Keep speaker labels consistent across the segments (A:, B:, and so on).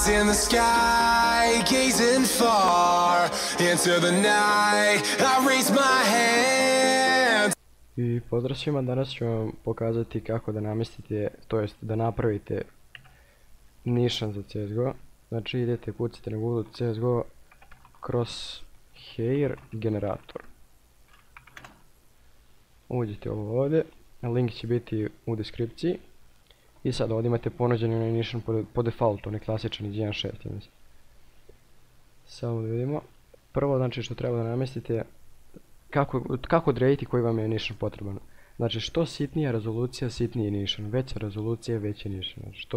A: Eyes in the sky, gazing far into the night. I raise my hand.
B: I pozdrav svima, danas ću vam pokazati kako da namestite, to jest da napravite nišan za CSGO. Znači idete, kucite na Google CSGO Crosshair generator. Uđite ovo ovdje, link će biti u deskripciji. I sad ovdje imate ponuđeni onaj nišan po defaultu, onaj klasičan iz 1.6. Samo da vidimo. Prvo znači što treba da namestite, kako odrediti koji vam je nišan potreban. Znači što sitnija rezolucija, sitniji nišan, veća rezolucija, veći nišan. Znači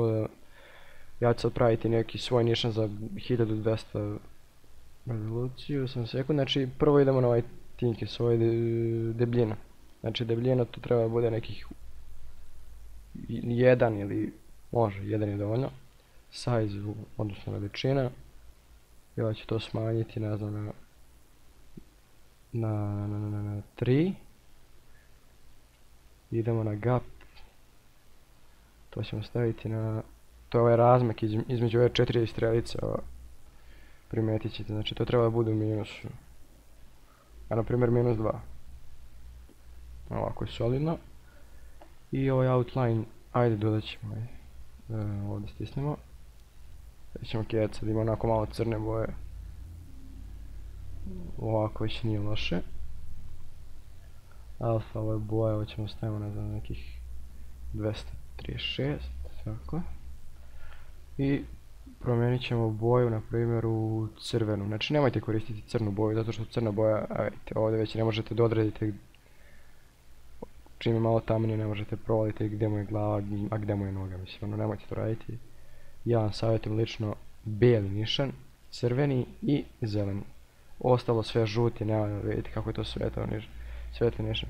B: ja ću sad praviti neki svoj nišan za 1200 rezoluciju, sam sekund. Znači prvo idemo na ovaj tinke, svoj debljina. Znači debljina to treba da bude nekih 1 ili može, 1 je dovoljno. Size, odnosno veličina. Ja ću to smanjiti, ne znam, na 3. Idemo na gap. To ćemo staviti na... To je ovaj razmak između ove 4 strelice. Primetit ćete, znači to treba da bude u minusu. A na primjer -2. Ovako je solidno. I ovaj outline, ajde dodat ćemo, ovdje stisnemo. Sada ćemo kecat, ima onako malo crne boje. Ovako već nije loše. Alfa, ove boje, ovo ćemo stavimo na nekih 236, tako. I promijenit ćemo boju, na primjer, u crvenu. Znači nemojte koristiti crnu boju, zato što crna boja, vidite, ovdje već ne možete da odredite. Čim je malo tamnije ne možete provaliti gdje mu je glava, a gdje mu je noga, mislim, nemojte to raditi. Ja vam savjetujem lično bijeli nišan, crveni i zeleni. Ostalo sve žuti, vidite kako je to svetli nišan.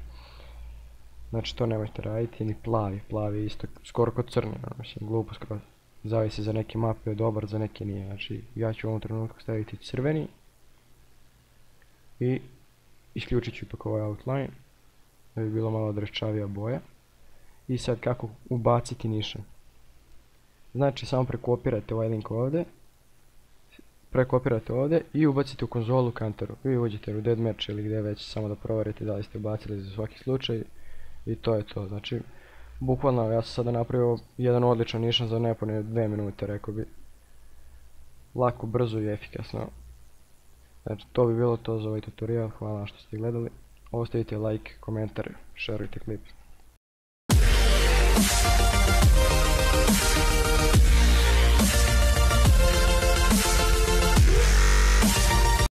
B: Znači to nemojte raditi, ni plavi, plavi je isto skoro kod crni, mislim, glupo skoro. Zavisi, za neke mape je dobar, za neke nije, znači ja ću u ovom trenutku staviti crveni. I isključit ću ipak ovaj outline, da bi bilo malo dreščavija boja. I sad kako ubaciti nišan. Znači samo prekopirate ovaj link ovdje. Prekopirate ovdje i ubacite u konzolu kanteru. Vi uđete u deathmatch ili gdje već, samo da provjerite da li ste ubacili za svaki slučaj. I to je to, znači bukvalno ja sam sada napravio jedan odličan nišan za nepune 2 minute, rekao bi. Lako, brzo i efikasno. Znači to bi bilo to za ovaj tutorial, hvala što ste gledali. Ostavite like, komentar, šerujte klip.